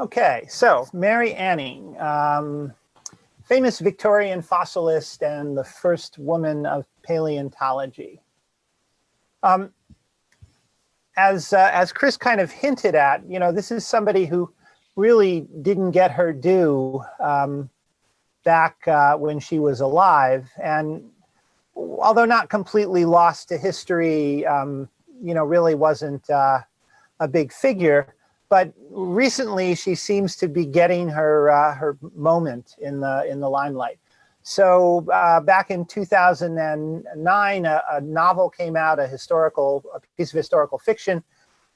Okay, so Mary Anning, famous Victorian fossilist and the first woman of paleontology. As Chris kind of hinted at, this is somebody who really didn't get her due back when she was alive, and although not completely lost to history, really wasn't a big figure. But recently, she seems to be getting her moment in the limelight. So back in 2009, a novel came out, a piece of historical fiction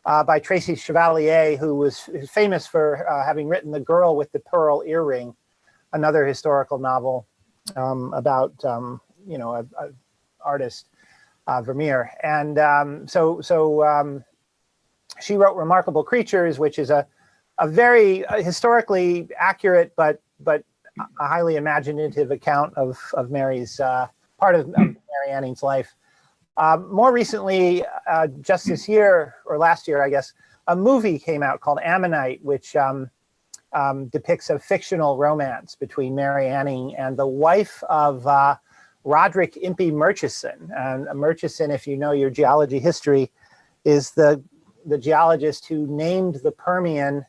by Tracy Chevalier, who was famous for having written *The Girl with the Pearl Earring*, another historical novel about a artist, Vermeer, and she wrote *Remarkable Creatures*, which is a very historically accurate but a highly imaginative account of Mary's part of Mary Anning's life. More recently, just this year or last year, I guess, a movie came out called *Ammonite*, which depicts a fictional romance between Mary Anning and the wife of Roderick Impey Murchison. And Murchison, if you know your geology history, is the geologist who named the Permian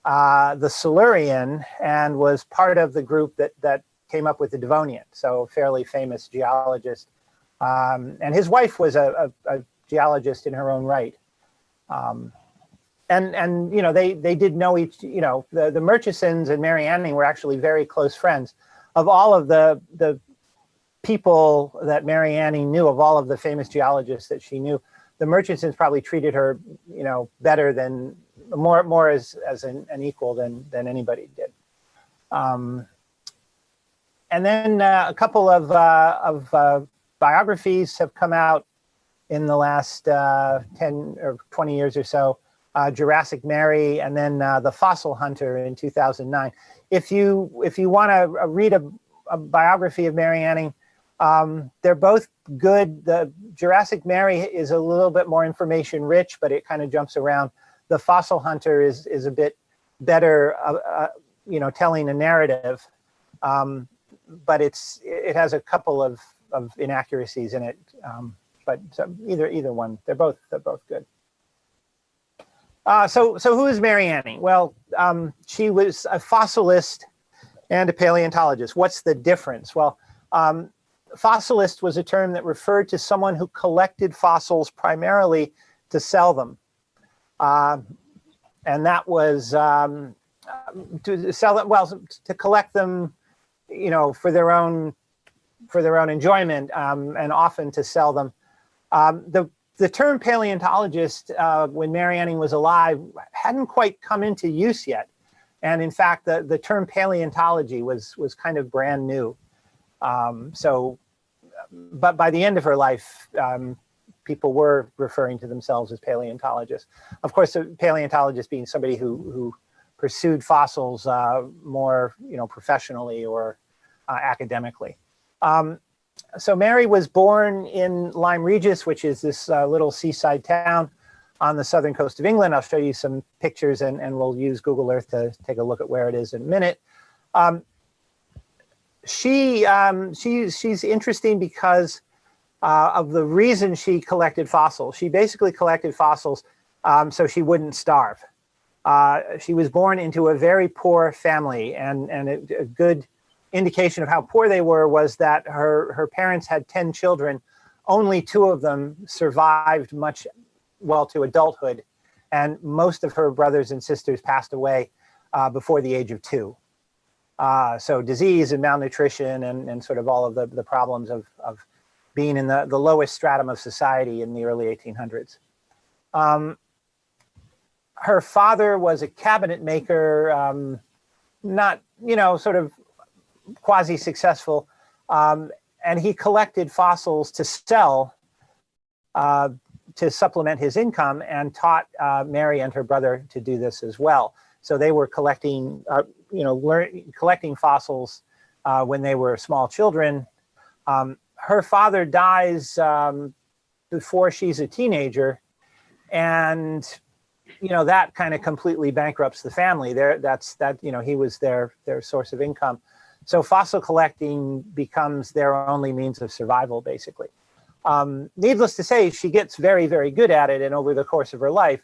the Silurian and was part of the group that came up with the Devonian. So fairly famous geologist. And his wife was a geologist in her own right. And they did know each, the Murchisons and Mary Anning were actually very close friends. Of all of the people that Mary Anning knew, of all of the famous geologists that she knew, the Murchisons probably treated her, better than, more as an equal than anybody did. And then a couple of biographies have come out in the last 10 or 20 years or so. Jurassic Mary, and then The Fossil Hunter in 2009. If you want to read a biography of Mary Anning, they're both good. The Jurassic Mary is a little bit more information rich, but it kind of jumps around. The Fossil Hunter is a bit better, telling a narrative, but it has a couple of inaccuracies in it. But so either one, they're both good. So who is Mary Anning? Well, she was a fossilist and a paleontologist. What's the difference? Well, fossilist was a term that referred to someone who collected fossils primarily to sell them. And that was to sell them, well, to collect them, for their own enjoyment, and often to sell them. The term paleontologist, when Mary Anning was alive, hadn't quite come into use yet. And in fact, the term paleontology was kind of brand new. But by the end of her life, people were referring to themselves as paleontologists. Of course, a paleontologist being somebody who pursued fossils more, professionally or academically. So Mary was born in Lyme Regis, which is this little seaside town on the southern coast of England. I'll show you some pictures, and we'll use Google Earth to take a look at where it is in a minute. She's interesting because of the reason she collected fossils. She basically collected fossils so she wouldn't starve. She was born into a very poor family, and a good indication of how poor they were was that her parents had 10 children. Only 2 of them survived to adulthood, and most of her brothers and sisters passed away before the age of 2. So disease and malnutrition and sort of all of the problems of being in the lowest stratum of society in the early 1800s. Her father was a cabinet maker, not, sort of quasi-successful, and he collected fossils to sell to supplement his income, and taught Mary and her brother to do this as well. So they were collecting, collecting fossils when they were small children. Her father dies before she's a teenager, and that kind of completely bankrupts the family. He was their source of income. So fossil collecting becomes their only means of survival, basically. Needless to say, she gets very, very good at it, and over the course of her life,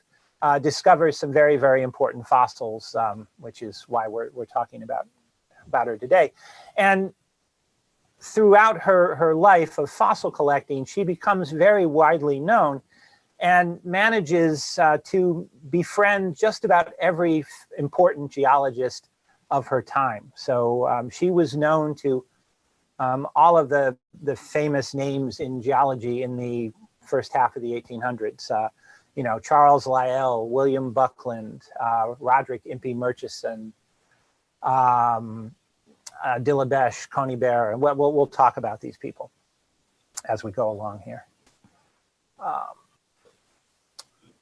discovers some very, very important fossils, which is why we're talking about her today. And throughout her life of fossil collecting, she becomes very widely known and manages to befriend just about every important geologist of her time. So she was known to all of the famous names in geology in the first half of the 1800s. Charles Lyell, William Buckland, Roderick Impey Murchison, Dillabesh, Conybeare, and we'll talk about these people as we go along here.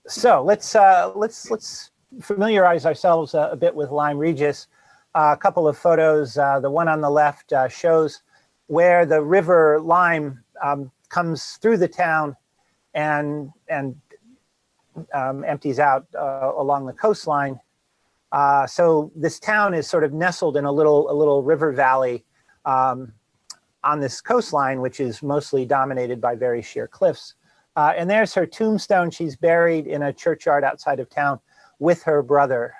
So let's familiarize ourselves a bit with Lyme Regis. A couple of photos. The one on the left shows where the river Lyme comes through the town and empties out along the coastline. So this town is sort of nestled in a little river valley on this coastline, which is mostly dominated by very sheer cliffs. And there's her tombstone. She's buried in a churchyard outside of town with her brother,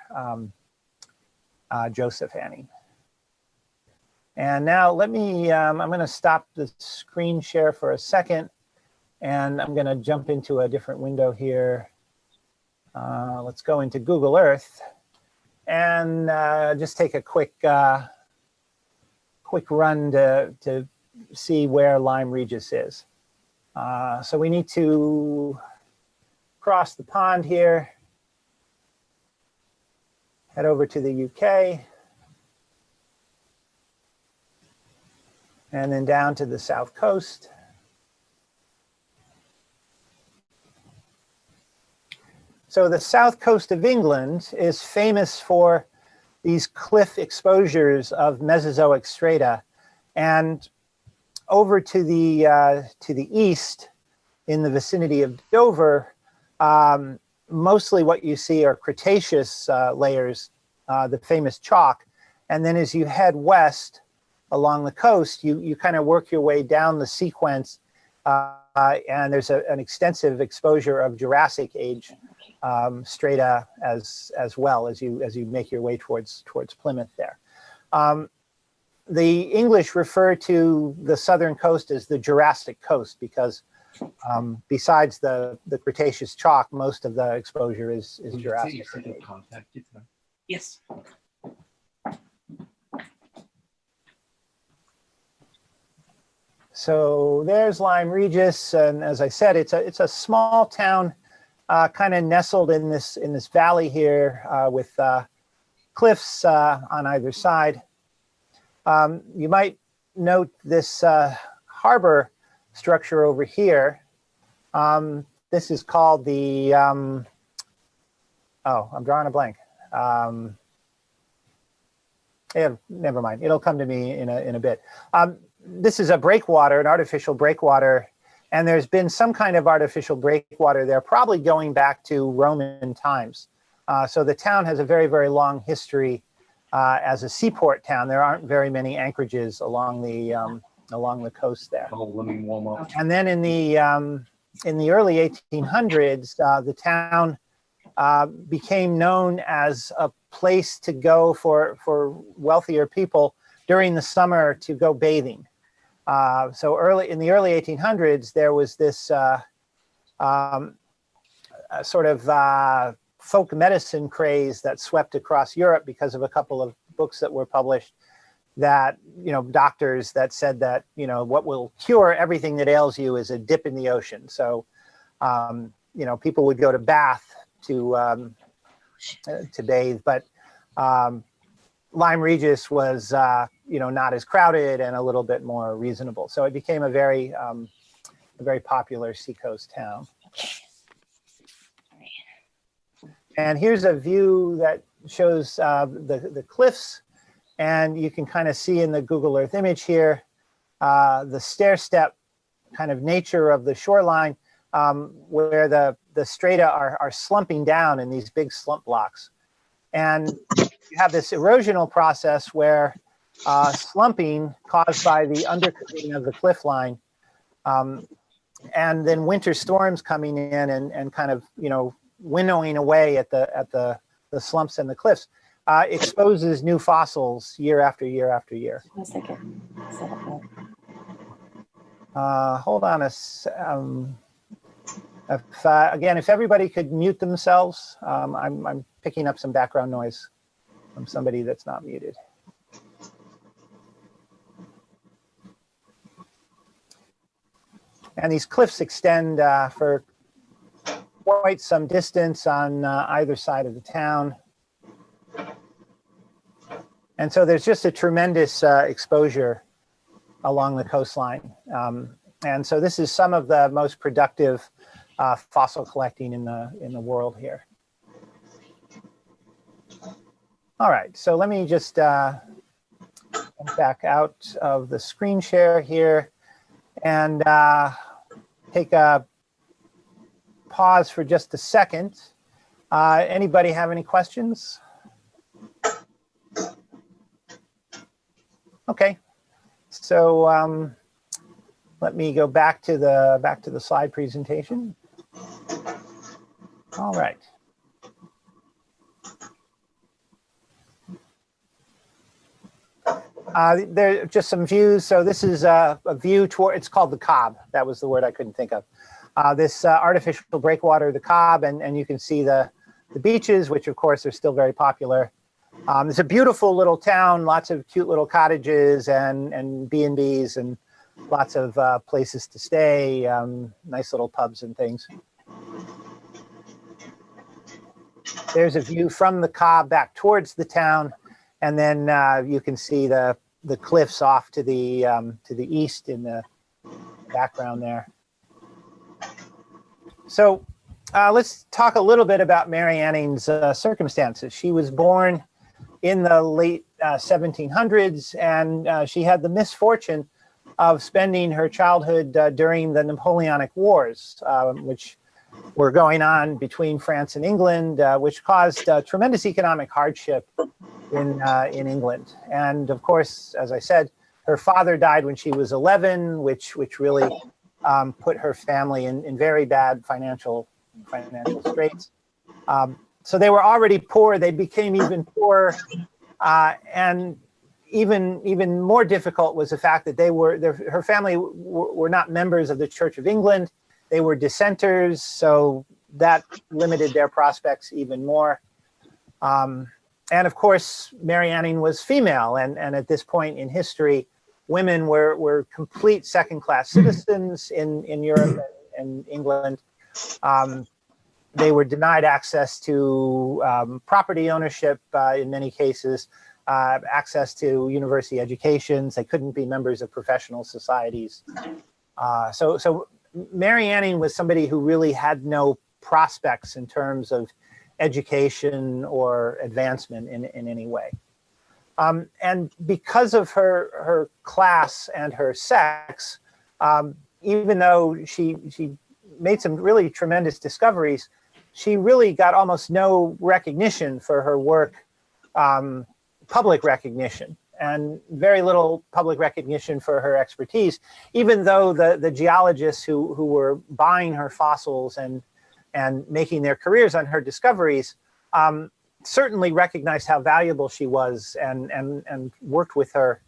Joseph Anning. And now let me, I'm going to stop the screen share for a second, and I'm going to jump into a different window here. Let's go into Google Earth and just take a quick run to see where Lyme Regis is. So we need to cross the pond here, head over to the UK, and then down to the south coast. So the south coast of England is famous for these cliff exposures of Mesozoic strata, and over to the east, in the vicinity of Dover, mostly what you see are Cretaceous layers, the famous chalk, and then as you head west along the coast, you kind of work your way down the sequence, and there's an extensive exposure of Jurassic age strata as well as you make your way towards Plymouth there. The English refer to the southern coast as the Jurassic coast because besides the Cretaceous chalk, most of the exposure is Jurassic. Yes. So there's Lyme Regis, and as I said, it's a small town, kind of nestled in this valley here with cliffs on either side. You might note this harbor structure over here. This is called the, oh, I'm drawing a blank. Yeah, never mind. It'll come to me in a bit. This is a breakwater, an artificial breakwater, and there's been some kind of artificial breakwater there, probably going back to Roman times. So the town has a very, very long history as a seaport town. There aren't very many anchorages along the coast there. Oh, let me warm up. And then in the early 1800s, the town became known as a place to go for wealthier people during the summer to go bathing. So in the early 1800s, there was this sort of folk medicine craze that swept across Europe because of a couple of books that were published that, doctors that said that, what will cure everything that ails you is a dip in the ocean. So, people would go to Bath to bathe, but Lyme Regis was, not as crowded and a little bit more reasonable. So it became a very popular seacoast town. And here's a view that shows the cliffs, and you can kind of see in the Google Earth image here the stair-step kind of nature of the shoreline, where the the strata are slumping down in these big slump blocks. And you have this erosional process where slumping caused by the undercutting of the cliff line, and then winter storms coming in and kind of, winnowing away at the slumps and the cliffs, exposes new fossils year after year after year. One second. Hold on again, if everybody could mute themselves, I'm picking up some background noise from somebody that's not muted. And these cliffs extend for quite some distance on either side of the town. And so there's just a tremendous exposure along the coastline. And so this is some of the most productive fossil collecting in the world here. All right, so let me just come back out of the screen share here and take a pause for just a second. Anybody have any questions? Okay, so let me go back to the slide presentation. All right. There are just some views. So this is a view toward, it's called the Cobb. That was the word I couldn't think of. This artificial breakwater, the Cobb, and you can see the beaches, which of course are still very popular. It's a beautiful little town, lots of cute little cottages and B&Bs and lots of places to stay, nice little pubs and things. There's a view from the Cobb back towards the town, and then you can see the cliffs off to the east in the background there. So let's talk a little bit about Mary Anning's circumstances. She was born in the late 1700s, and she had the misfortune of spending her childhood during the Napoleonic Wars, which were going on between France and England, which caused tremendous economic hardship in England. And of course, as I said, her father died when she was 11, which really put her family in very bad financial straits. So they were already poor. They became even poorer, and even more difficult was the fact that her family were not members of the Church of England. They were dissenters, so that limited their prospects even more. And of course, Mary Anning was female, and at this point in history, women were complete second-class citizens in Europe and England. They were denied access to property ownership in many cases, access to university educations. They couldn't be members of professional societies. So Mary Anning was somebody who really had no prospects in terms of education or advancement in any way. And because of her class and her sex, even though she made some really tremendous discoveries, she really got almost no recognition for her work, public recognition, and very little public recognition for her expertise, even though the geologists who were buying her fossils and making their careers on her discoveries certainly recognized how valuable she was and worked with her,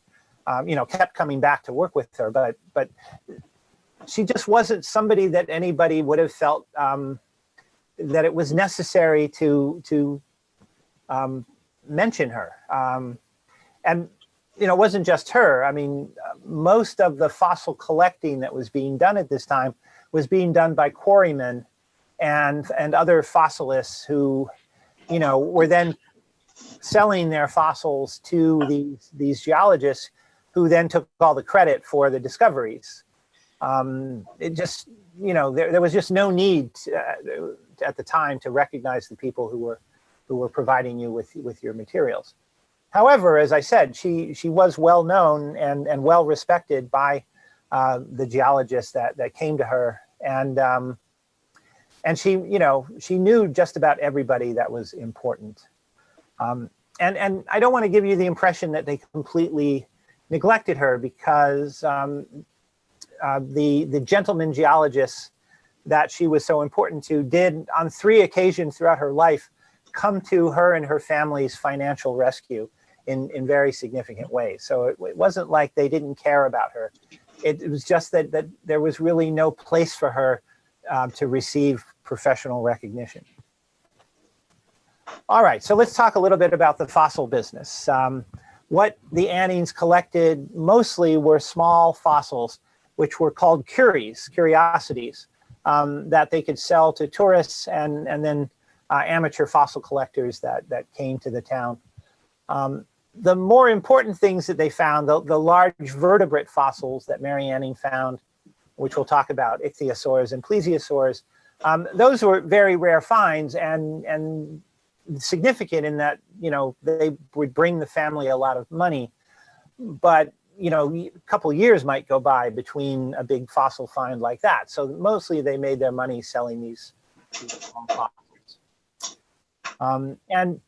kept coming back to work with her. But she just wasn't somebody that anybody would have felt that it was necessary to mention her. And it wasn't just her. I mean, most of the fossil collecting that was being done at this time was being done by quarrymen and other fossilists who, were then selling their fossils to these geologists who then took all the credit for the discoveries. It just, there was just no need at the time to recognize the people who were providing you with your materials. However, as I said, she was well known and well respected by the geologists that came to her. And and she, you know, she knew just about everybody that was important. And I don't want to give you the impression that they completely neglected her, because the gentleman geologists that she was so important to did, on 3 occasions throughout her life, come to her and her family's financial rescue in very significant ways. So it wasn't like they didn't care about her. It was just that there was really no place for her to receive professional recognition. All right, so let's talk a little bit about the fossil business. What the Annings collected mostly were small fossils, which were called curiosities, that they could sell to tourists and then amateur fossil collectors that came to the town. The more important things that they found, the large vertebrate fossils that Mary Anning found, which we'll talk about, ichthyosaurs and plesiosaurs, those were very rare finds and significant in that, you know, they would bring the family a lot of money. But, you know, a couple years might go by between a big fossil find like that. So mostly they made their money selling these small fossils. And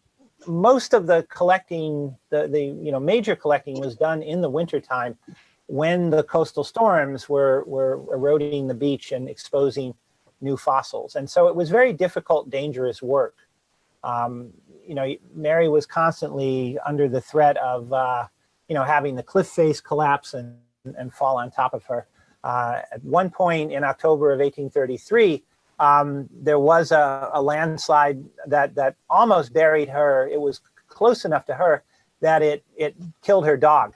most of the collecting, the you know, major collecting was done in the wintertime when the coastal storms were eroding the beach and exposing new fossils. And so it was very difficult, dangerous work. You know, Mary was constantly under the threat of, you know, having the cliff face collapse and fall on top of her. At one point in October of 1833, there was a landslide that almost buried her. It was close enough to her that it killed her dog.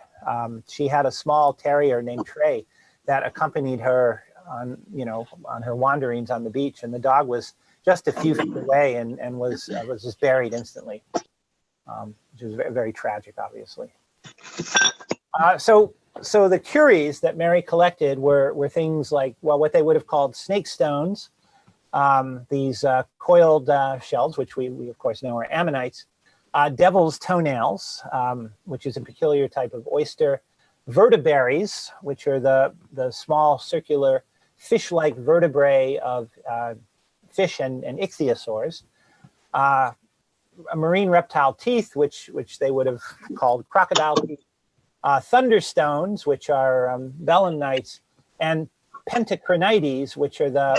She had a small terrier named Trey that accompanied her on, you know, on her wanderings on the beach, and the dog was just a few feet away and was just buried instantly, which was very, very tragic, obviously. So the curies that Mary collected were things like, well, what they would have called snake stones, these coiled shells, which we of course know are ammonites, devil's toenails, which is a peculiar type of oyster, vertebraries, which are the small circular fish-like vertebrae of fish and ichthyosaurs, marine reptile teeth, which they would have called crocodile teeth, thunderstones, which are belemnites, and pentacrinides, which are the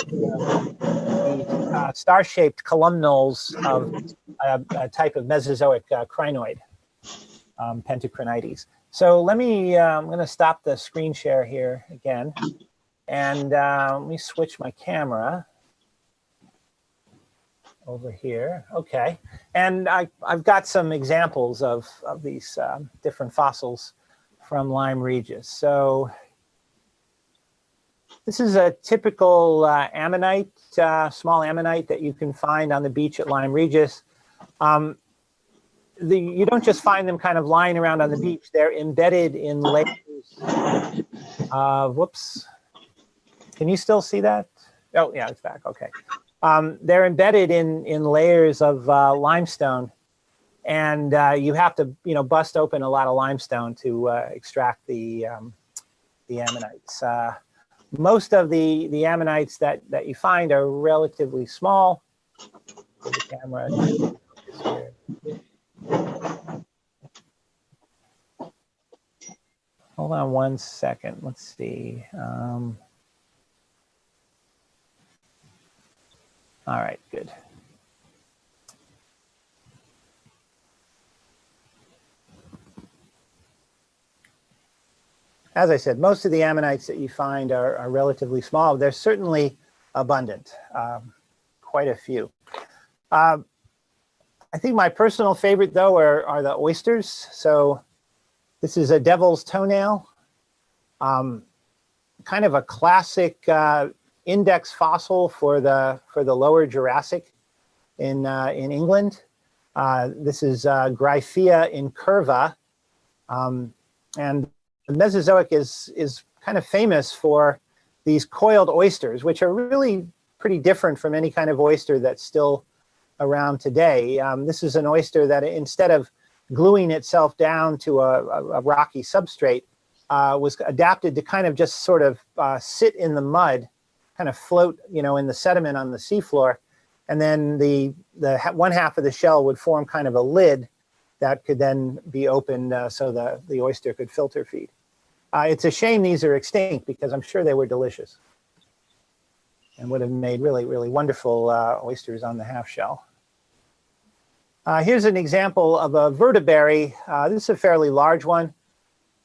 star-shaped columnals of a type of Mesozoic crinoid, pentacrinides. So let me, I'm going to stop the screen share here again, and let me switch my camera over here. Okay, and I've got some examples of these different fossils from Lyme Regis. So this is a typical ammonite, small ammonite that you can find on the beach at Lyme Regis. You don't just find them kind of lying around on the beach. They're embedded in layers. Whoops. Can you still see that? Oh, yeah, it's back. Okay. They're embedded in layers of limestone, and you have to, you know, bust open a lot of limestone to extract the ammonites. Most of the ammonites that you find are relatively small. The camera here. Hold on one second. Let's see. All right, good. As I said, most of the ammonites that you find are relatively small. They're certainly abundant, quite a few. I think my personal favorite, though, are the oysters. So this is a devil's toenail, kind of a classic index fossil for the lower Jurassic in England. This is Gryphea incurva, and the Mesozoic is kind of famous for these coiled oysters, which are really pretty different from any kind of oyster that's still around today. This is an oyster that, instead of gluing itself down to a rocky substrate, was adapted to kind of just sort of sit in the mud kind of float, in the sediment on the seafloor. And then the one half of the shell would form kind of a lid that could then be opened so the oyster could filter feed. It's a shame these are extinct because I'm sure they were delicious and would have made really, really wonderful oysters on the half shell. Here's an example of a vertebrate. This is a fairly large one.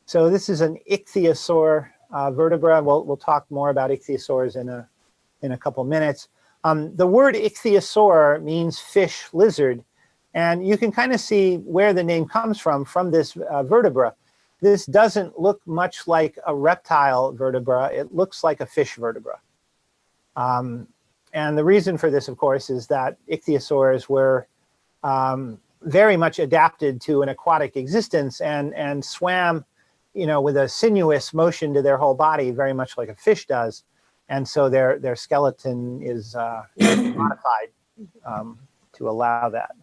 So this is an ichthyosaur vertebra. We'll talk more about ichthyosaurs in a couple minutes. The word ichthyosaur means fish lizard, and you can kind of see where the name comes from this vertebra. This doesn't look much like a reptile vertebra. It looks like a fish vertebra. And the reason for this, of course, is that ichthyosaurs were very much adapted to an aquatic existence and swam, with a sinuous motion to their whole body, very much like a fish does. And so their skeleton is modified to allow that.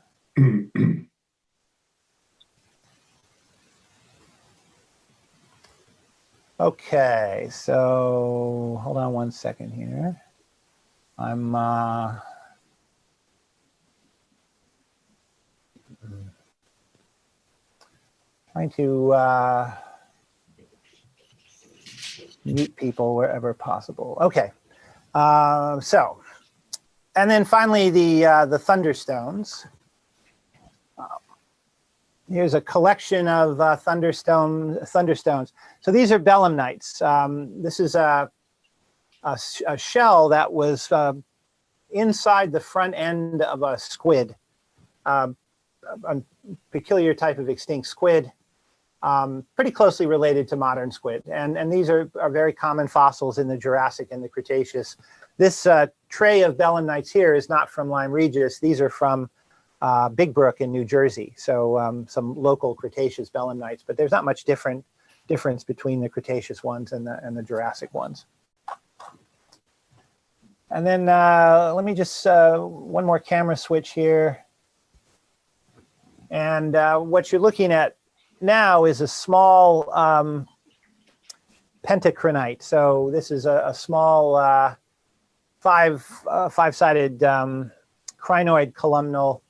Okay, so hold on one second here. I'm trying to mute people wherever possible. Okay, so, and then finally the thunderstones. Here's a collection of thunderstones. So these are belemnites. This is a shell that was inside the front end of a squid, a peculiar type of extinct squid, pretty closely related to modern squid. And these are very common fossils in the Jurassic and the Cretaceous. This tray of belemnites here is not from Lyme Regis. These are from Big Brook in New Jersey, so some local Cretaceous belemnites, but there's not much difference between the Cretaceous ones and the Jurassic ones. And then let me just, one more camera switch here. And what you're looking at now is a small pentacrinite. So this is a small five-sided crinoid columnal.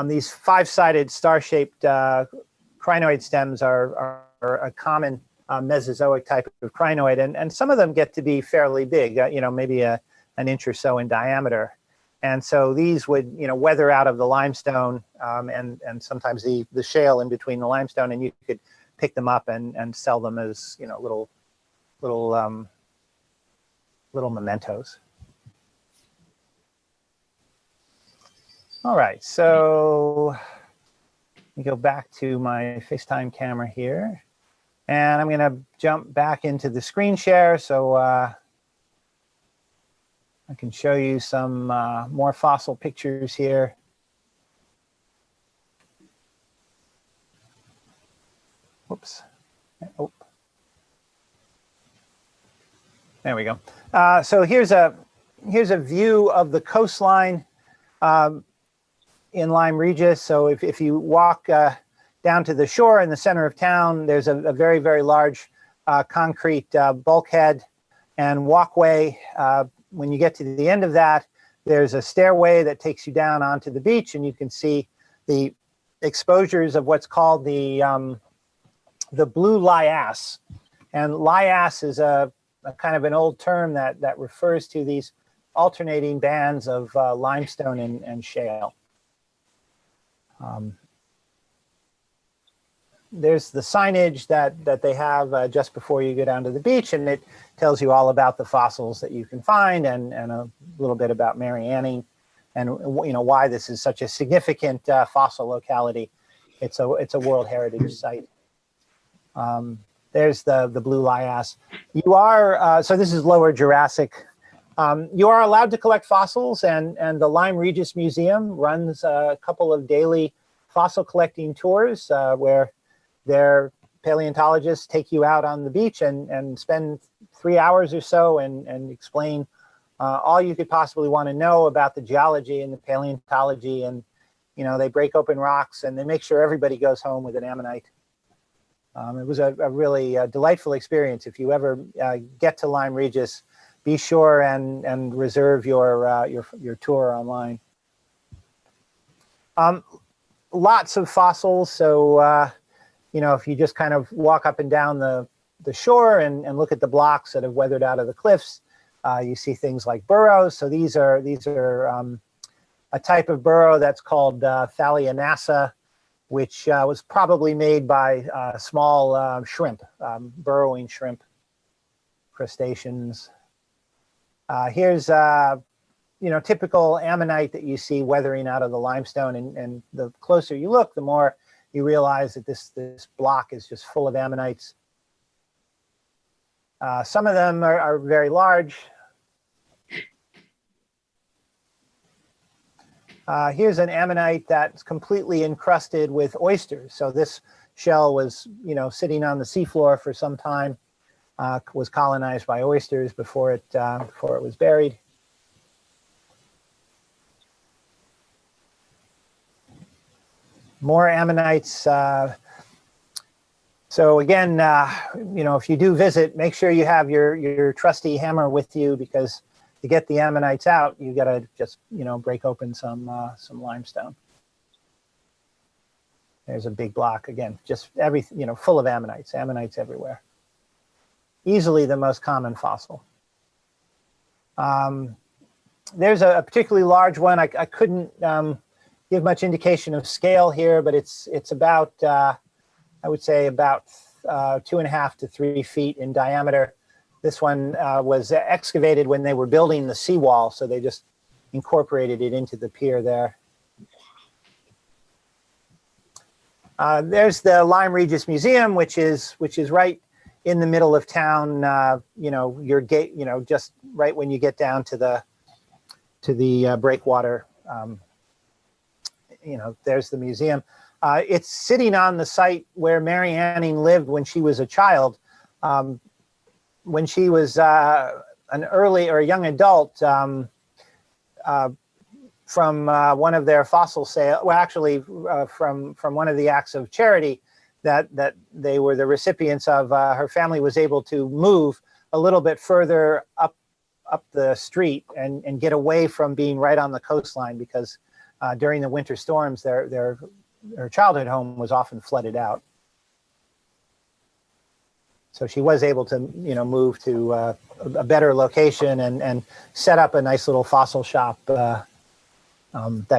These five-sided star-shaped crinoid stems are a common Mesozoic type of crinoid, and some of them get to be fairly big, maybe an inch or so in diameter. And so these would, weather out of the limestone and sometimes the shale in between the limestone, and you could pick them up and sell them as, little mementos. All right, so let me go back to my FaceTime camera here, and I'm going to jump back into the screen share so I can show you some more fossil pictures here. Whoops. Oh. There we go. So here's a view of the coastline in Lyme Regis. So if you walk down to the shore in the center of town, there's a very, very large concrete bulkhead and walkway. When you get to the end of that, there's a stairway that takes you down onto the beach, and you can see the exposures of what's called the blue lias. And lias is a kind of an old term that refers to these alternating bands of limestone and shale. There's the signage that they have just before you go down to the beach, and it tells you all about the fossils that you can find and a little bit about Mary Anning and why this is such a significant fossil locality. It's a World Heritage Site. There's the blue lias. You are so this is Lower Jurassic. You are allowed to collect fossils, and the Lyme Regis Museum runs a couple of daily fossil collecting tours where their paleontologists take you out on the beach and spend 3 hours or so and explain all you could possibly want to know about the geology and the paleontology. And they break open rocks and they make sure everybody goes home with an ammonite. It was a really delightful experience. If you ever get to Lyme Regis, be sure and reserve your tour online. Lots of fossils. So, you know, if you just kind of walk up and down the shore and look at the blocks that have weathered out of the cliffs, you see things like burrows. So these are a type of burrow that's called Thalionassa, which was probably made by small shrimp, burrowing shrimp, crustaceans. Here's you know, typical ammonite that you see weathering out of the limestone, and the closer you look, the more you realize that this block is just full of ammonites. Some of them are very large. Here's an ammonite that's completely encrusted with oysters. So this shell was, you know, sitting on the seafloor for some time, was colonized by oysters before it was buried. More ammonites. So again, you know, if you do visit, make sure you have your trusty hammer with you, because to get the ammonites out, you got to just, you know, break open some limestone. There's a big block again, just everything, you know, full of ammonites everywhere. Easily the most common fossil. There's a particularly large one. I couldn't give much indication of scale here, but it's about, I would say about 2.5 to 3 feet in diameter. This one was excavated when they were building the seawall, so they just incorporated it into the pier there. There's the Lyme Regis Museum, which is right in the middle of town. You know, your gate, you know, just right when you get down to the breakwater. You know, there's the museum. It's sitting on the site where Mary Anning lived when she was a child. When she was an early or a young adult, from one of their fossil sales, well, actually from one of the acts of charity that they were the recipients of, her family was able to move a little bit further up the street and get away from being right on the coastline, because during the winter storms, their childhood home was often flooded out. So she was able to, you know, move to a better location and set up a nice little fossil shop that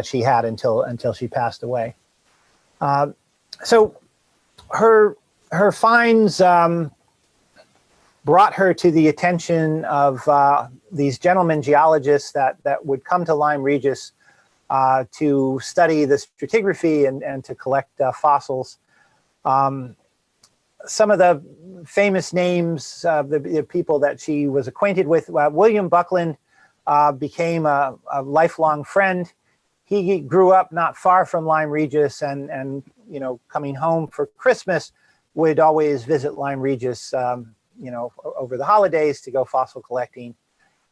she had until she passed away. So her finds brought her to the attention of these gentlemen geologists that would come to Lyme Regis to study the stratigraphy and to collect fossils. Some of the famous names, the people that she was acquainted with, William Buckland became a lifelong friend. He grew up not far from Lyme Regis, and you know, coming home for Christmas, would always visit Lyme Regis, you know, over the holidays to go fossil collecting.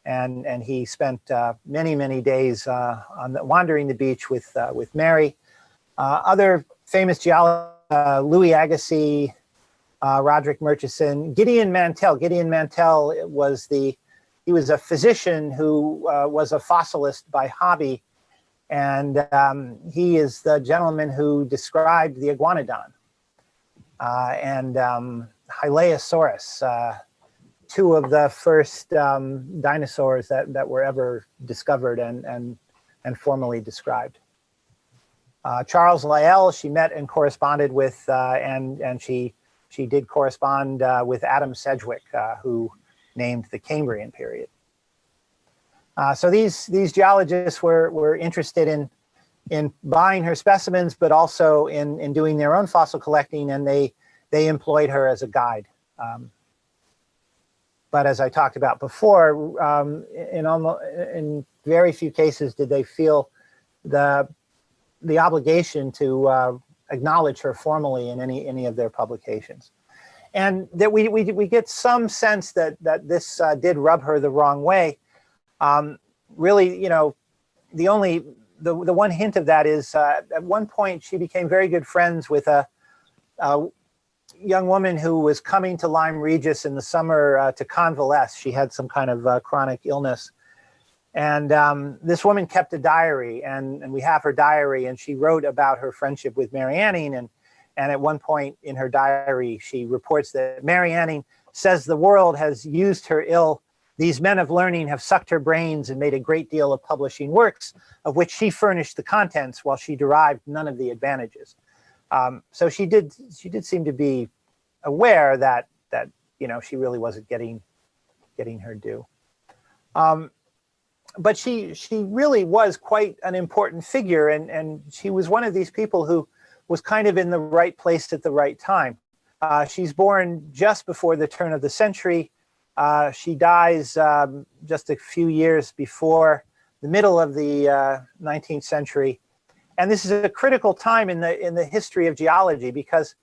And he spent many days wandering the beach with Mary. Other famous geologists, Louis Agassiz, Roderick Murchison, Gideon Mantell. Gideon Mantell was a physician who was a fossilist by hobby, and he is the gentleman who described the iguanodon and Hylaeosaurus, two of the first dinosaurs that were ever discovered and formally described. Charles Lyell, she met and corresponded with, and she did correspond with Adam Sedgwick, who named the Cambrian period. So these geologists were interested in buying her specimens, but also in doing their own fossil collecting, and they employed her as a guide. But as I talked about before, in very few cases did they feel the obligation to acknowledge her formally in any of their publications. And that we get some sense that this did rub her the wrong way. Really, you know, the one hint of that is at one point she became very good friends with young woman who was coming to Lyme Regis in the summer to convalesce. She had some kind of chronic illness. And this woman kept a diary, and we have her diary, and she wrote about her friendship with Mary Anning. And at one point in her diary, she reports that Mary Anning says the world has used her ill. These men of learning have sucked her brains and made a great deal of publishing works, of which she furnished the contents, while she derived none of the advantages. So she did seem to be aware that she really wasn't getting her due. But she really was quite an important figure, and she was one of these people who was kind of in the right place at the right time. She's born just before the turn of the century. She dies just a few years before the middle of the 19th century. And this is a critical time in the history of geology, because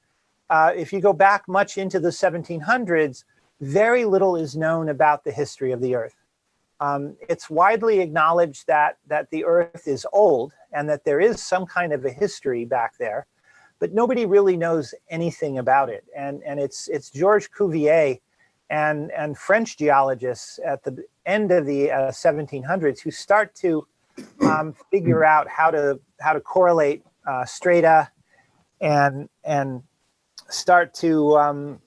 if you go back much into the 1700s, very little is known about the history of the Earth. It's widely acknowledged that the Earth is old and that there is some kind of a history back there, but nobody really knows anything about it. And it's Georges Cuvier and French geologists at the end of the 1700s who start to figure out how to correlate strata and start to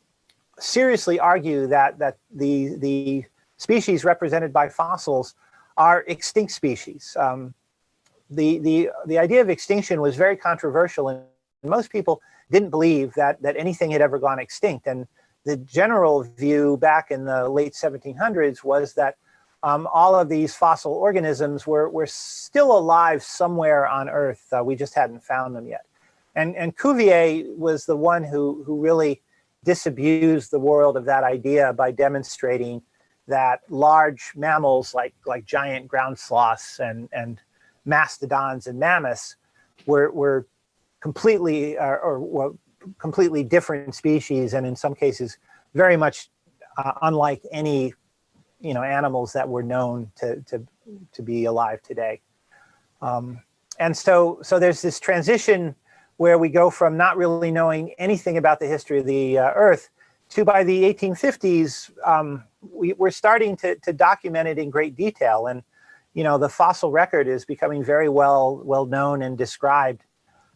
seriously argue that the species represented by fossils are extinct species. The idea of extinction was very controversial, and most people didn't believe that anything had ever gone extinct. And the general view back in the late 1700s was that all of these fossil organisms were still alive somewhere on Earth. We just hadn't found them yet. And Cuvier was the one who really disabused the world of that idea by demonstrating that large mammals like giant ground sloths and mastodons and mammoths were completely completely different species, and in some cases very much unlike any animals that were known to be alive today. And so there's this transition where we go from not really knowing anything about the history of the Earth to, by the 1850s, we're starting to document it in great detail. And the fossil record is becoming very well known and described.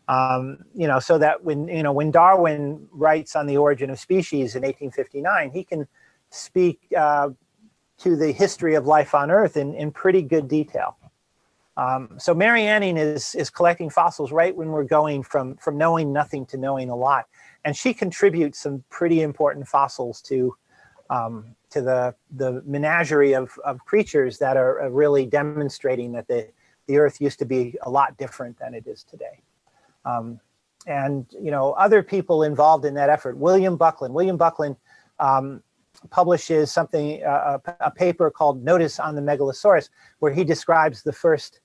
So that when Darwin writes on the origin of species in 1859, he can speak to the history of life on Earth in pretty good detail. So Mary Anning is collecting fossils right when we're going from knowing nothing to knowing a lot, and she contributes some pretty important fossils to the menagerie of creatures that are really demonstrating that the Earth used to be a lot different than it is today. And other people involved in that effort. William Buckland publishes something, a paper called Notice on the Megalosaurus, where he describes the first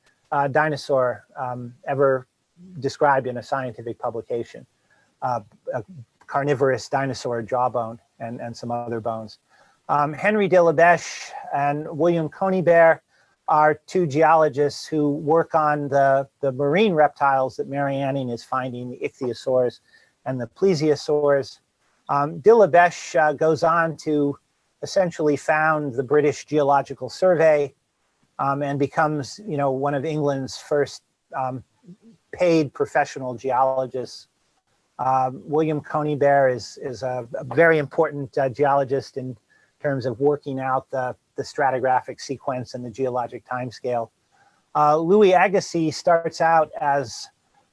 dinosaur ever described in a scientific publication, a carnivorous dinosaur jawbone and some other bones. Henry de la Beche and William Conybeare are two geologists who work on the marine reptiles that Mary Anning is finding, the ichthyosaurs and the plesiosaurs. De la Beche goes on to essentially found the British Geological Survey and becomes, one of England's first paid professional geologists. William Conybeare is a very important geologist in terms of working out the stratigraphic sequence and the geologic timescale. Louis Agassiz starts out as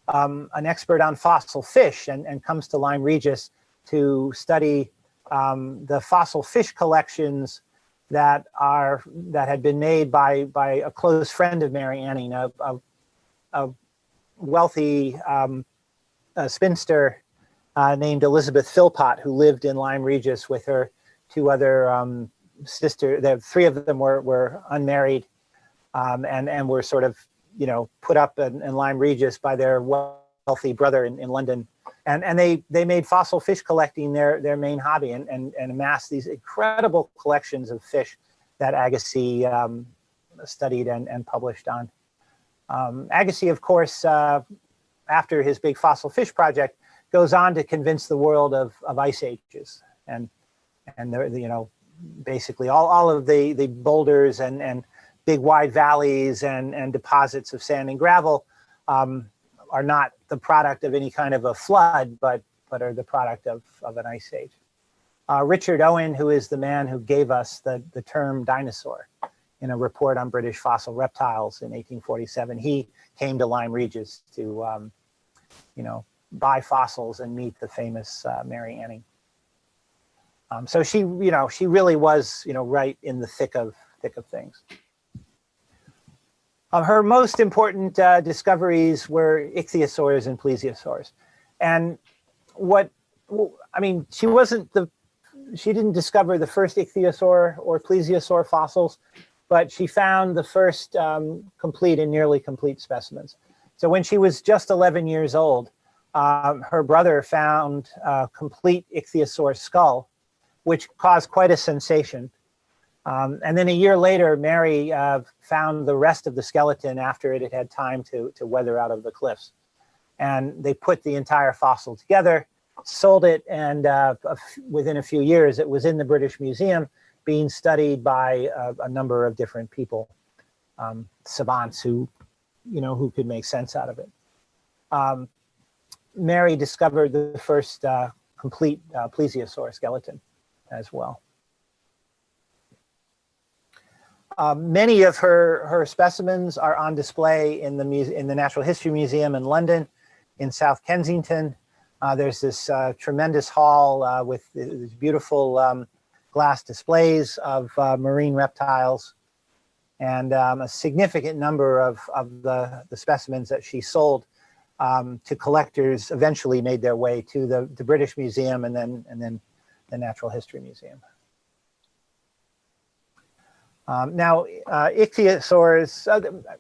an expert on fossil fish and comes to Lyme Regis to study the fossil fish collections that had been made by a close friend of Mary Anning, a wealthy spinster named Elizabeth Philpott, who lived in Lyme Regis with her two other sisters. Three of them were unmarried and were sort of put up in Lyme Regis by their wealthy brother in London. And they made fossil fish collecting their main hobby and amassed these incredible collections of fish that Agassiz studied and published on. Agassiz, of course, after his big fossil fish project, goes on to convince the world of ice ages, and you know, basically all of the boulders and big wide valleys and deposits of sand and gravel are not the product of any kind of a flood, but are the product of an ice age. Richard Owen, who is the man who gave us the term dinosaur in a report on British fossil reptiles in 1847, he came to Lyme Regis to, you know, buy fossils and meet the famous Mary Anning. So she, you know, she really was, you know, right in the thick of things. Her most important discoveries were ichthyosaurs and plesiosaurs, and I mean, she didn't discover the first ichthyosaur or plesiosaur fossils, but she found the first complete and nearly complete specimens. So when she was just 11 years old, her brother found a complete ichthyosaur skull, which caused quite a sensation. And then a year later, Mary found the rest of the skeleton after it had had time to weather out of the cliffs. And they put the entire fossil together, sold it, and within a few years, it was in the British Museum being studied by a number of different people, savants who, you know, who could make sense out of it. Mary discovered the first complete plesiosaur skeleton as well. Many of her specimens are on display in the Natural History Museum in London, in South Kensington. There's this tremendous hall with these beautiful glass displays of marine reptiles, and a significant number of the specimens that she sold to collectors eventually made their way to the British Museum and then the Natural History Museum. Now, ichthyosaurs,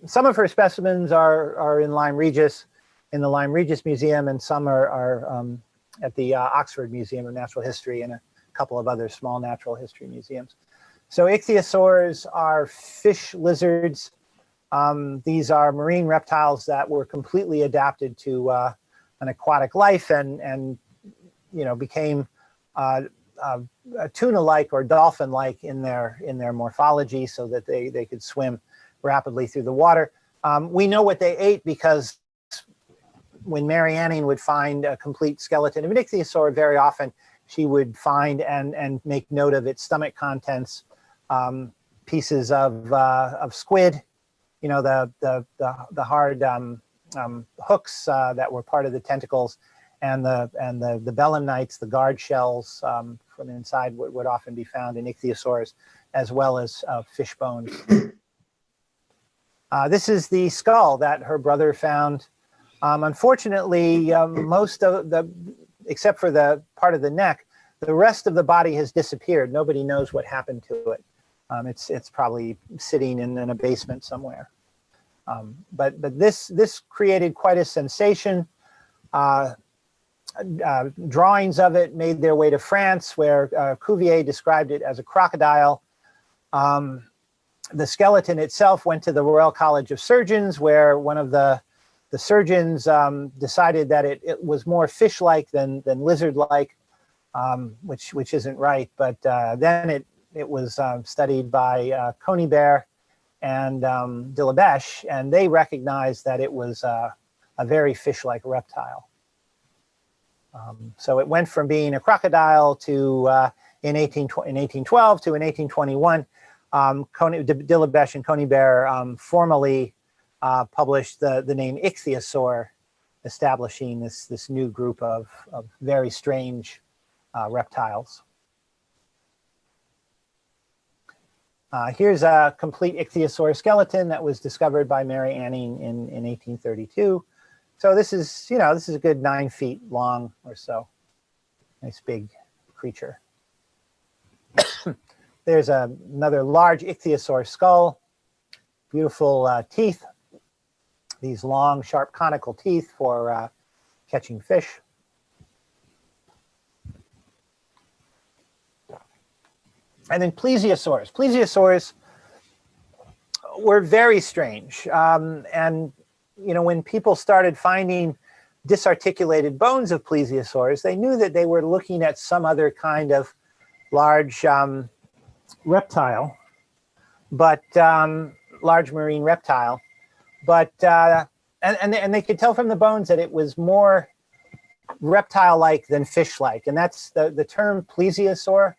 some of her specimens are in Lyme Regis, in the Lyme Regis Museum, and some are at the Oxford Museum of Natural History and a couple of other small natural history museums. So ichthyosaurs are fish lizards. These are marine reptiles that were completely adapted to an aquatic life and you know, became tuna-like or dolphin-like in their morphology, so that they could swim rapidly through the water. We know what they ate because when Mary Anning would find a complete skeleton of an ichthyosaur, very often she would find and make note of its stomach contents, pieces of squid, you know, the hard hooks that were part of the tentacles, and the belemnites, the guard shells from inside would often be found in ichthyosaurs, as well as fish bones. This is the skull that her brother found. Unfortunately, most of except for the part of the neck, the rest of the body has disappeared. Nobody knows what happened to it. It's probably sitting in a basement somewhere. But this created quite a sensation. Drawings of it made their way to France, where Cuvier described it as a crocodile. The skeleton itself went to the Royal College of Surgeons, where one of the surgeons decided that it was more fish-like than lizard-like, which isn't right. But then it was studied by Conibert and Dillabèche, and they recognized that it was a very fish-like reptile. So it went from being a crocodile to, in 1812 to in 1821, Dillabèche and Conibert formally published the name ichthyosaur, establishing this new group of very strange reptiles. Here's a complete ichthyosaur skeleton that was discovered by Mary Anning in 1832. So this is, you know, this is a good 9 feet long or so. Nice big creature. There's another large ichthyosaur skull. Beautiful teeth. These long, sharp, conical teeth for catching fish. And then plesiosaurs. Plesiosaurs were very strange. And, you know, when people started finding disarticulated bones of plesiosaurs, they knew that they were looking at some other kind of large reptile, but large marine reptile. But and they could tell from the bones that it was more reptile-like than fish-like, and that's the term plesiosaur.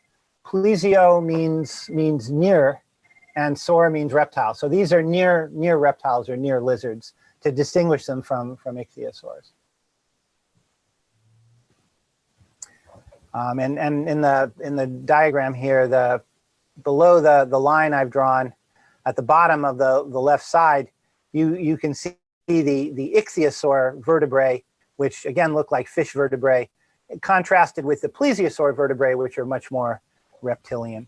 Plesio means near, and saur means reptile. So these are near reptiles or near lizards to distinguish them from ichthyosaurs. And in the diagram here, below the line I've drawn at the bottom of the left side, you can see the ichthyosaur vertebrae, which again look like fish vertebrae, contrasted with the plesiosaur vertebrae, which are much more reptilian.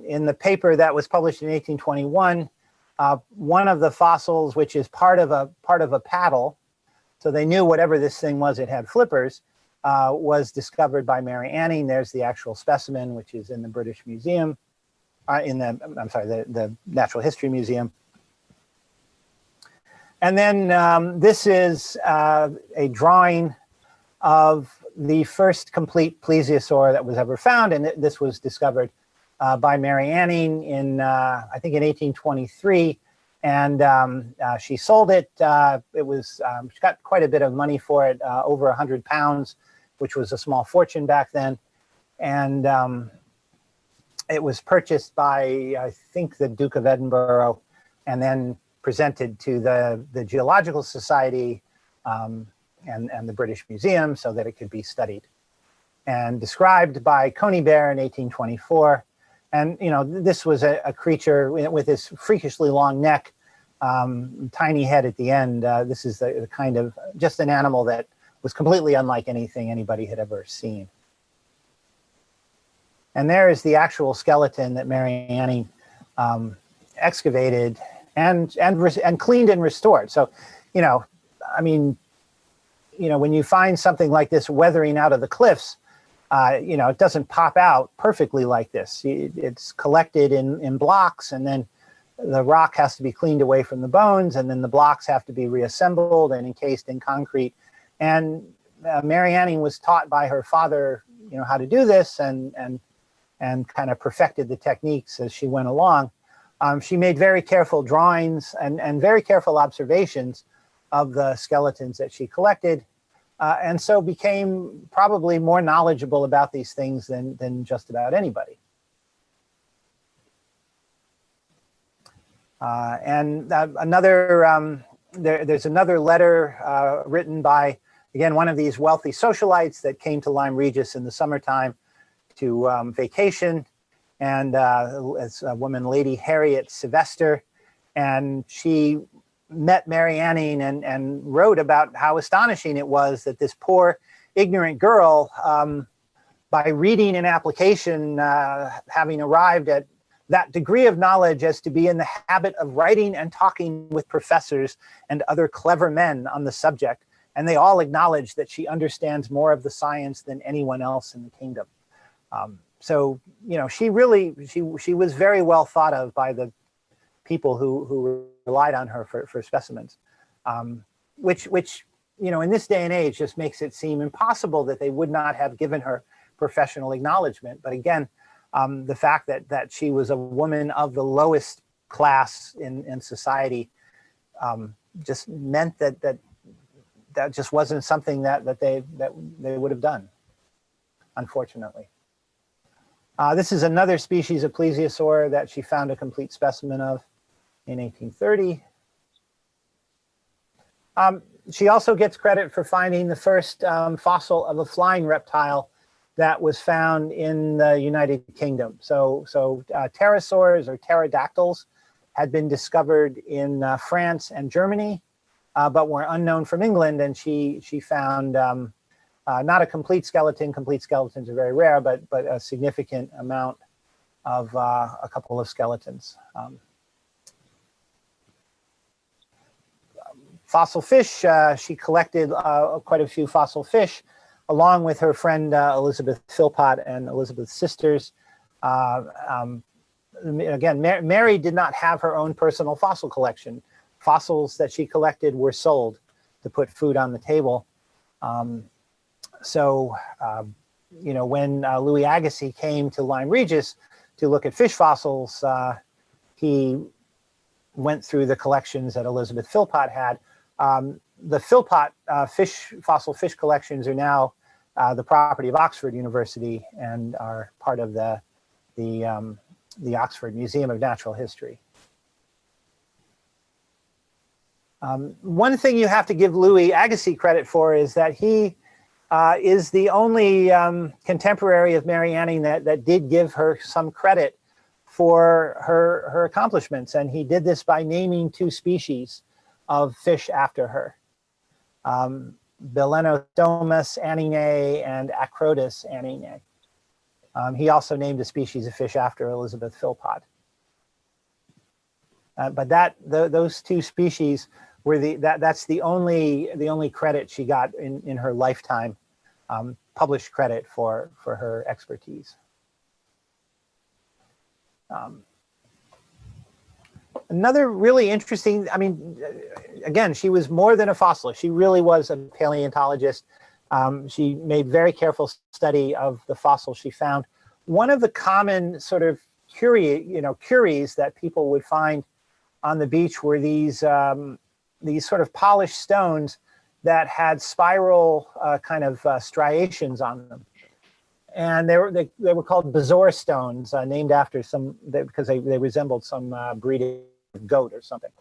In the paper that was published in 1821, one of the fossils, which is part of a paddle, so they knew whatever this thing was, it had flippers, was discovered by Mary Anning. There's the actual specimen, which is in the British Museum, the Natural History Museum. And then this is a drawing of the first complete plesiosaur that was ever found, and this was discovered by Mary Anning in, I think, in 1823, and she sold it. She got quite a bit of money for it, over £100, which was a small fortune back then, and it was purchased by, I think, the Duke of Edinburgh, and then presented to the Geological Society and the British Museum so that it could be studied, and described by Conybeare in 1824. And this was a creature with this freakishly long neck, tiny head at the end. This is the kind of just an animal that was completely unlike anything anybody had ever seen. And there is the actual skeleton that Mary Anning excavated and cleaned and restored. So, I mean, when you find something like this weathering out of the cliffs, it doesn't pop out perfectly like this. It's collected in blocks, and then the rock has to be cleaned away from the bones, and then the blocks have to be reassembled and encased in concrete. And Mary Anning was taught by her father, how to do this, and kind of perfected the techniques as she went along. She made very careful drawings and very careful observations of the skeletons that she collected, and so became probably more knowledgeable about these things than just about anybody. There's another letter written by, again, one of these wealthy socialites that came to Lyme Regis in the summertime to vacation, and it's a woman, Lady Harriet Sylvester, and she met Mary Anning and wrote about how astonishing it was that this poor, ignorant girl, by reading an application, having arrived at that degree of knowledge as to be in the habit of writing and talking with professors and other clever men on the subject, and they all acknowledge that she understands more of the science than anyone else in the kingdom. So, she was very well thought of by the people who relied on her for specimens, which in this day and age just makes it seem impossible that they would not have given her professional acknowledgement. But again, the fact that she was a woman of the lowest class in society just meant that just wasn't something that they would have done, unfortunately. This is another species of plesiosaur that she found a complete specimen of in 1830. She also gets credit for finding the first fossil of a flying reptile that was found in the United Kingdom. So pterosaurs or pterodactyls had been discovered in France and Germany, but were unknown from England, and she found not a complete skeleton. Complete skeletons are very rare, but a significant amount of a couple of skeletons. Fossil fish, she collected quite a few fossil fish, along with her friend Elizabeth Philpott and Elizabeth's sisters. Again, Mary did not have her own personal fossil collection. Fossils that she collected were sold put food on the table. You know, when Louis Agassiz came to Lyme Regis to look at fish fossils, he went through the collections that Elizabeth Philpott had. The Philpott fossil fish collections are now the property of Oxford University and are part of the Oxford Museum of Natural History. One thing you have to give Louis Agassiz credit for is that he is the only contemporary of Mary Anning that did give her some credit for her accomplishments. And he did this by naming 2 species of fish after her. Balenostomus anninae and Acrotis anninae. He also named a species of fish after Elizabeth Philpott. But those 2 species were that's the only credit she got in her lifetime, published credit for her expertise. Another really interesting, I mean, again, she was more than a fossilist. She really was a paleontologist. She made very careful study of the fossils she found. One of the common sort of curies that people would find on the beach were these sort of polished stones that had spiral kind of striations on them. And they were called bezoar stones, named after because they resembled some breed of goat or something.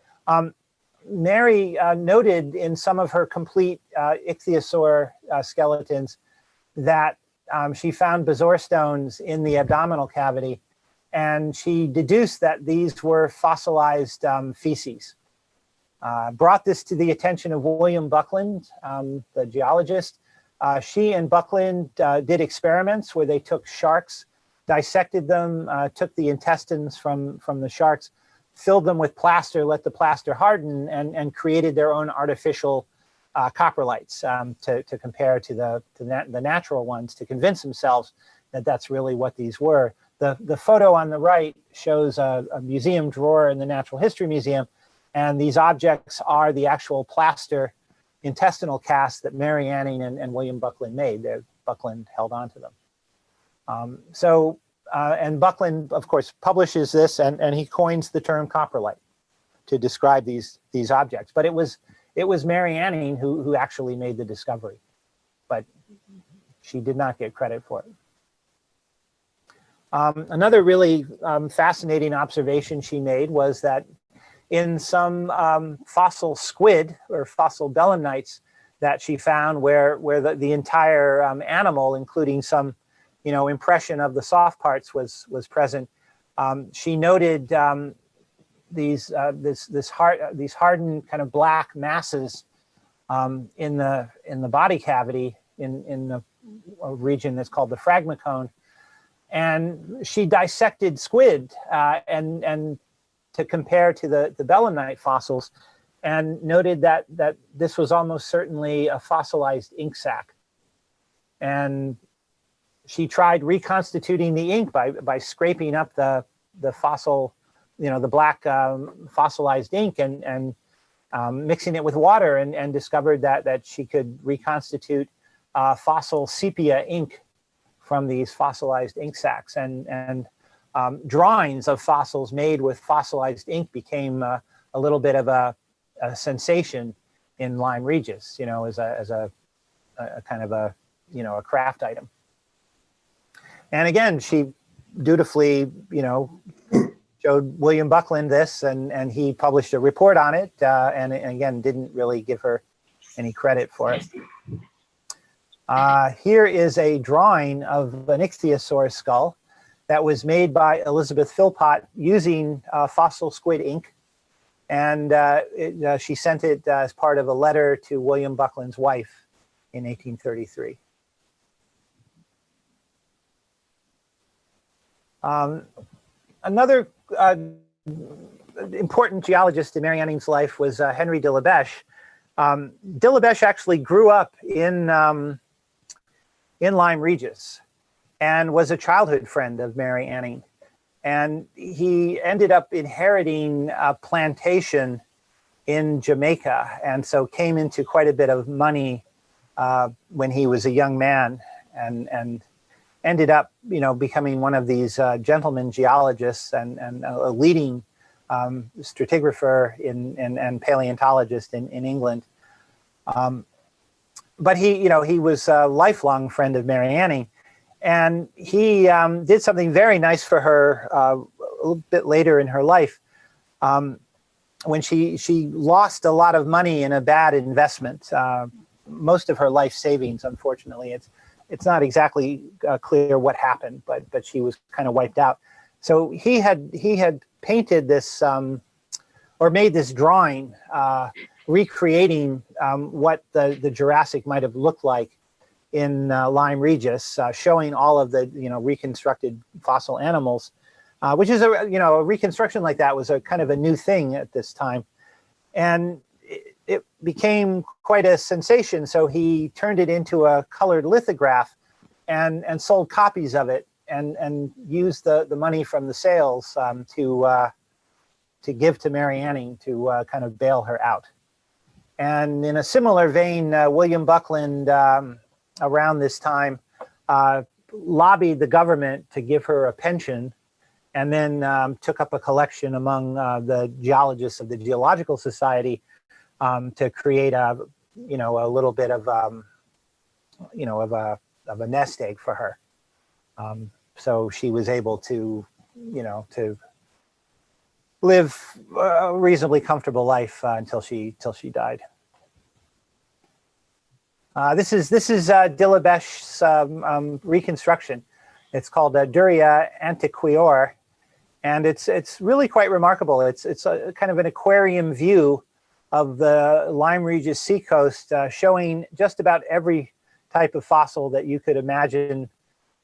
Mary noted in some of her complete ichthyosaur skeletons that she found bezoar stones in the abdominal cavity, and she deduced that these were fossilized feces. Brought this to the attention of William Buckland, the geologist. She and Buckland did experiments where they took sharks, dissected them, took the intestines from the sharks, filled them with plaster, let the plaster harden, and created their own artificial coprolites to compare to the natural ones, to convince themselves that that's really what these were. The photo on the right shows a museum drawer in the Natural History Museum, and these objects are the actual plaster intestinal casts that Mary Anning and William Buckland made. Buckland held on to them. And Buckland, of course, publishes this, and he coins the term coprolite to describe these objects. But it was Mary Anning who actually made the discovery, but she did not get credit for it. Another really fascinating observation she made was that in some fossil squid or fossil belemnites that she found, where the entire animal, including some impression of the soft parts, was present, she noted these hardened kind of black masses in the body cavity in the region that's called the phragmocone. And she dissected squid and to compare to the belemnite fossils, and noted that this was almost certainly a fossilized ink sac. And she tried reconstituting the ink by scraping up the fossil, the black fossilized ink and mixing it with water, and discovered that she could reconstitute fossil sepia ink from these fossilized ink sacs. And drawings of fossils made with fossilized ink became a little bit of a sensation in Lyme Regis, as a kind of a craft item. And again, she dutifully, showed William Buckland this, and he published a report on it, and again, didn't really give her any credit for it. Here is a drawing of an ichthyosaur skull that was made by Elizabeth Philpott using fossil squid ink. And she sent it as part of a letter to William Buckland's wife in 1833. Another important geologist in Mary Anning's life was Henry de Labèche. De Labèche actually grew up in Lyme Regis and was a childhood friend of Mary Anning. And he ended up inheriting a plantation in Jamaica, and so came into quite a bit of money when he was a young man, and ended up, becoming one of these gentleman geologists and a leading stratigrapher and paleontologist in England. But he was a lifelong friend of Mary Anning, and he did something very nice for her a little bit later in her life, when she lost a lot of money in a bad investment. Most of her life savings, unfortunately, it's not exactly clear what happened, but she was kind of wiped out. So he had painted this or made this drawing recreating what the Jurassic might have looked like in Lyme Regis, showing all of the reconstructed fossil animals, which is a reconstruction like that was a kind of a new thing at this time, and it became quite a sensation. So he turned it into a colored lithograph and sold copies of it, and used the money from the sales to give to Mary Anning to kind of bail her out. And in a similar vein, William Buckland, around this time, lobbied the government to give her a pension, and then took up a collection among the geologists of the Geological Society to create a little bit of of a nest egg for her. So she was able to to live a reasonably comfortable life until she died. This is Dillabesh's reconstruction. It's called Duria Antiquior, and it's really quite remarkable. It's a kind of an aquarium view of the Lyme Regis seacoast, showing just about every type of fossil that you could imagine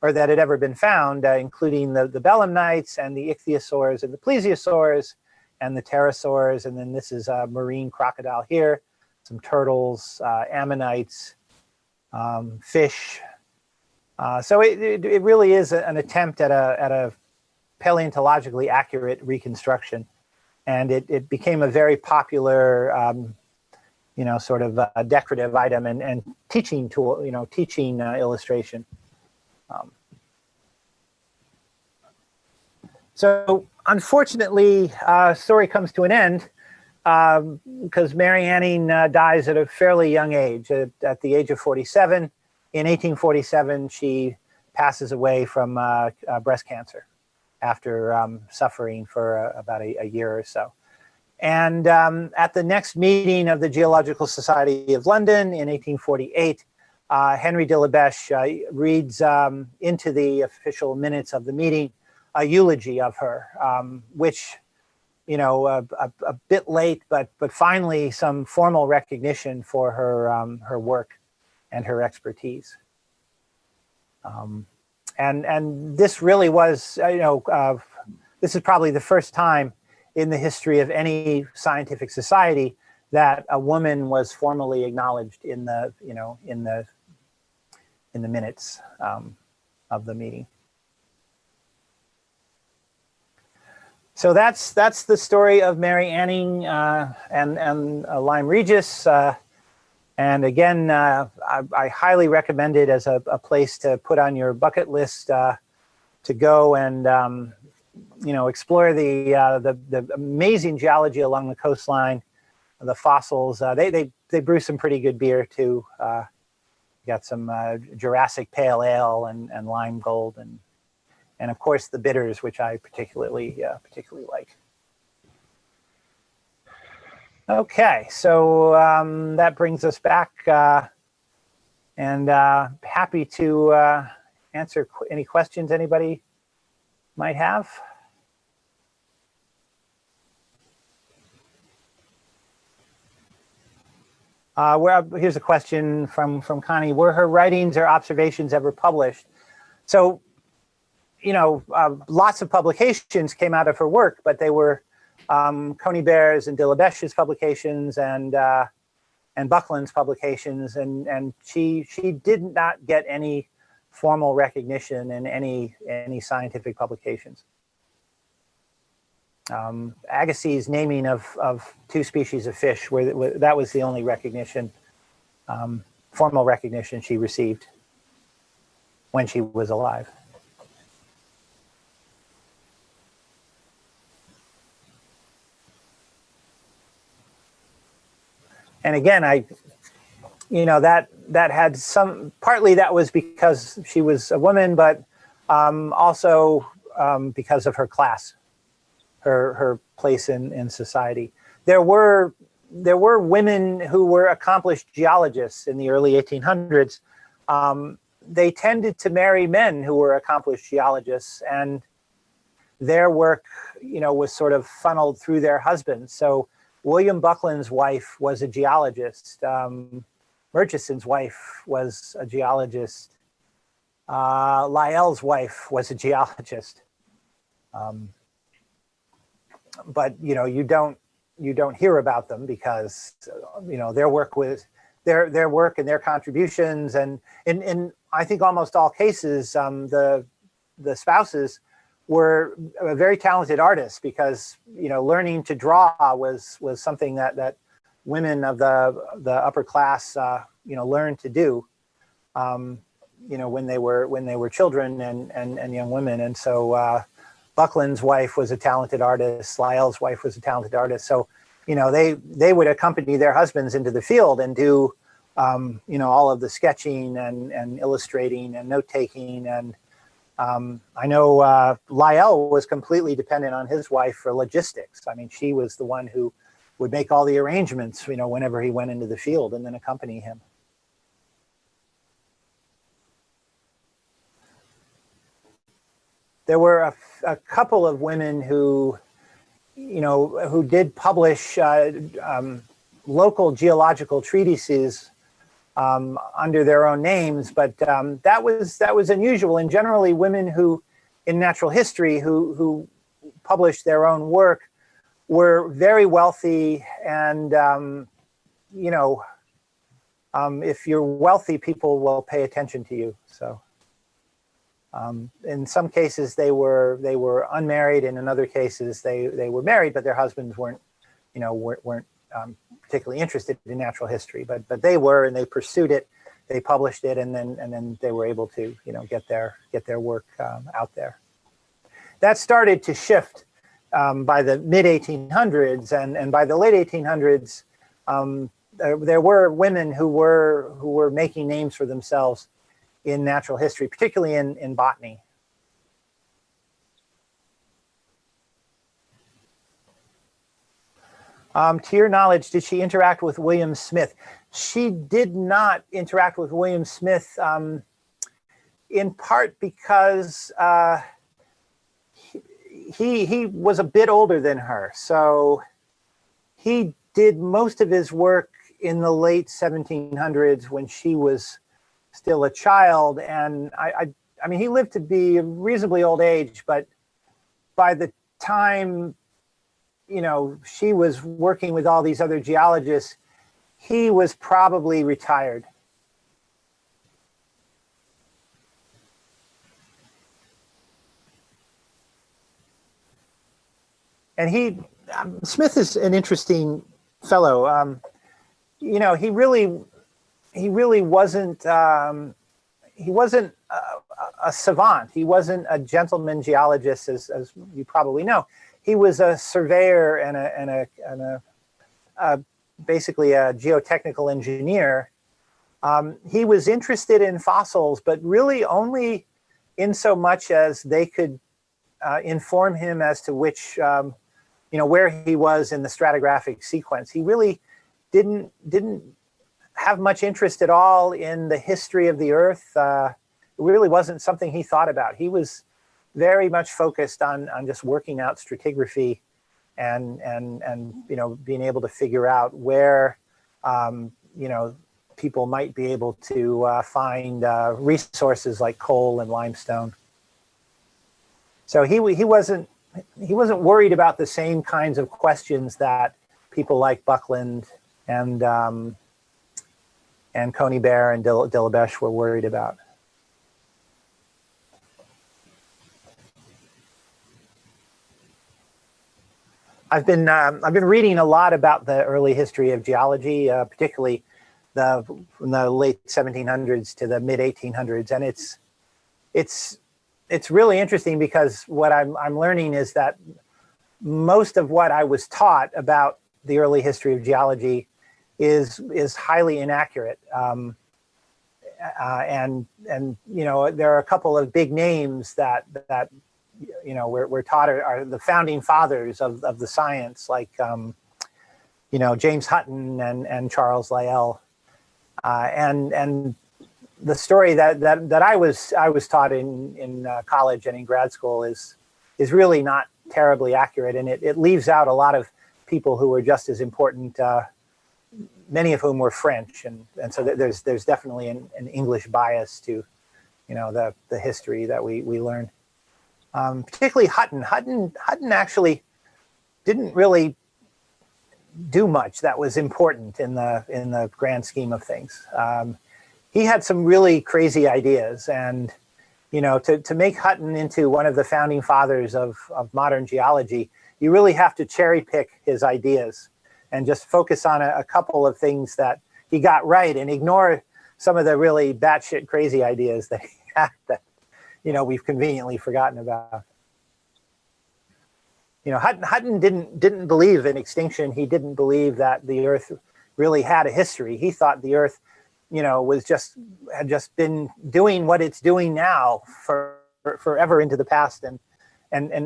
or that had ever been found, including the belemnites and the ichthyosaurs and the plesiosaurs and the pterosaurs. And then this is a marine crocodile here, some turtles, ammonites, fish. So it really is an attempt at a paleontologically accurate reconstruction. And it became a very popular, sort of a decorative item and teaching tool, teaching illustration. So unfortunately, story comes to an end because Mary Anning dies at a fairly young age, at the age of 47. In 1847, she passes away from breast cancer after suffering for about a year or so. And at the next meeting of the Geological Society of London in 1848, Henry Dillabesh reads into the official minutes of the meeting a eulogy of her, which, a bit late, but finally some formal recognition for her work and her expertise. And this really was, this is probably the first time in the history of any scientific society that a woman was formally acknowledged in the minutes of the meeting. So that's the story of Mary Anning and Lyme Regis. And again, I highly recommend it as a place to put on your bucket list to go and explore the amazing geology along the coastline, the fossils. They brew some pretty good beer too. Got some Jurassic Pale Ale and Lime Gold, and of course the bitters, which I particularly like. Okay, so that brings us back, and happy to answer any questions anybody might have. Here's a question from Connie. Were her writings or observations ever published? So, lots of publications came out of her work, but they were Conybeare's and Dillabesh's publications and Buckland's publications, and she did not get any formal recognition in any scientific publications. Agassiz's naming of 2 species of fish, that was the only recognition, formal recognition she received when she was alive. And again, that had partly that was because she was a woman, but also because of her class, her place in society. There were women who were accomplished geologists in the early 1800s. They tended to marry men who were accomplished geologists, and their work, was sort of funneled through their husbands. So William Buckland's wife was a geologist. Murchison's wife was a geologist. Lyell's wife was a geologist. But you don't hear about them because their work and their contributions, and in I think almost all cases the spouses were very talented artists, because learning to draw was something that women of the upper class learned to do when they were children and young women. And so Buckland's wife was a talented artist. Lyell's wife was a talented artist. So they would accompany their husbands into the field and do all of the sketching and illustrating and note taking. And I know Lyell was completely dependent on his wife for logistics. I mean, she was the one who would make all the arrangements, whenever he went into the field, and then accompany him. There were a couple of women who did publish local geological treatises under their own names, but that was unusual. And generally, women who, in natural history, who published their own work, were very wealthy, and if you're wealthy, people will pay attention to you. So, in some cases, they were unmarried, and in other cases, they were married, but their husbands weren't particularly interested in natural history, but they were, and they pursued it, they published it, and then they were able to get their work out there. That started to shift by the mid 1800s, and by the late 1800s, there were women who were making names for themselves in natural history, particularly in botany. To your knowledge, did she interact with William Smith? She did not interact with William Smith, in part because he was a bit older than her. So he did most of his work in the late 1700s when she was still a child. And I mean, he lived to be a reasonably old age, but by the time she was working with all these other geologists, he was probably retired. And Smith is an interesting fellow. He really wasn't. He wasn't a savant. He wasn't a gentleman geologist, as you probably know. He was a surveyor and basically a geotechnical engineer. He was interested in fossils, but really only in so much as they could inform him as to which, where he was in the stratigraphic sequence. He really didn't have much interest at all in the history of the Earth. It really wasn't something he thought about. He was very much focused on just working out stratigraphy and being able to figure out where people might be able to find resources like coal and limestone. So he wasn't worried about the same kinds of questions that people like Buckland and Conybeare and Dillabèche were worried about. I've been reading a lot about the early history of geology, particularly from the late 1700s to the mid 1800s, and it's really interesting because what I'm learning is that most of what I was taught about the early history of geology is highly inaccurate. And you know, there are a couple of big names that you know we're taught are the founding fathers of the science, like you know, James Hutton and Charles Lyell, and the story that I was taught in college and in grad school is really not terribly accurate, and it leaves out a lot of people who were just as important. Many of whom were French, and so there's definitely an English bias to, you know, the history that we learn. Particularly Hutton. Hutton actually didn't really do much that was important in the grand scheme of things. He had some really crazy ideas, and you know, to make Hutton into one of the founding fathers of modern geology, you really have to cherry pick his ideas and just focus on a couple of things that he got right and ignore some of the really batshit crazy ideas that he had that, you know, we've conveniently forgotten about. You know, Hutton didn't believe in extinction. He didn't believe that the Earth really had a history. He thought the Earth, you know, had just been doing what it's doing now for forever into the past, and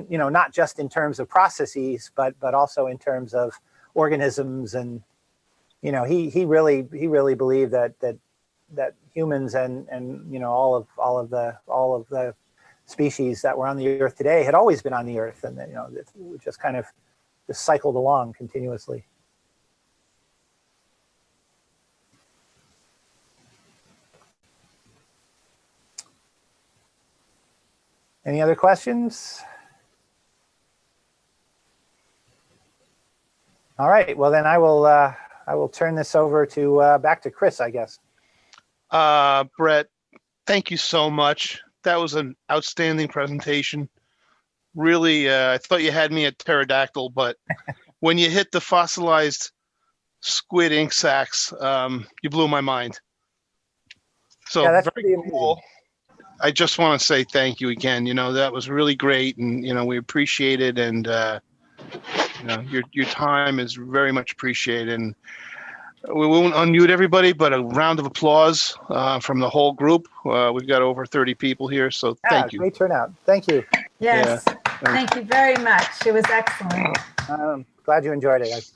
you know, not just in terms of processes, but also in terms of organisms. And you know, he really believed that humans and you know, all of the species that were on the Earth today had always been on the Earth, and that, you know, it just kind of just cycled along continuously. Any other questions? All right. Well, then I will turn this over to back to Chris, I guess. Brett, thank you so much. That was an outstanding presentation. Really, I thought you had me at pterodactyl, but when you hit the fossilized squid ink sacs, you blew my mind. So yeah, that's very pretty amazing. cool. I just want to say thank you again. You know, that was really great, and you know, we appreciate it, and you know, your time is very much appreciated. And we won't unmute everybody, but a round of applause from the whole group. We've got over 30 people here, so thank you. Great turnout. Thank you. Yes, thank you very much. It was excellent. Glad you enjoyed it.